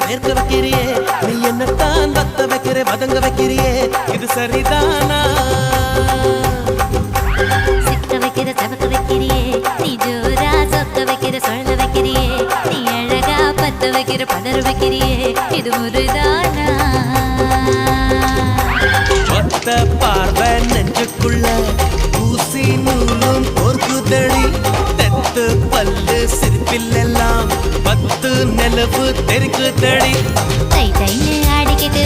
வேர்க்க வைக்கிறியே நீ என்னத்தான் வத்த வைக்கிற வதங்க வைக்கிறியே இது சரிதானா சிக்க வைக்கிற சவக்க வைக்கிறியே நீ ஜோரா சொக்க வைக்கிற சொல்ல வைக்கிறியே நீ அழகா பத்த வைக்கிற பதற வைக்கிறியே இது முருதானா ஒத்த பார்வை நெஞ்சுக்குள்ள ஊசி நூலும் பொறுக்குதடி தெத்து பல்லு சிரிப்பில் எல்லாம் பத்து நிலவு தெரிக்குதடி தை தைன்னு ஆடிக்கிட்டு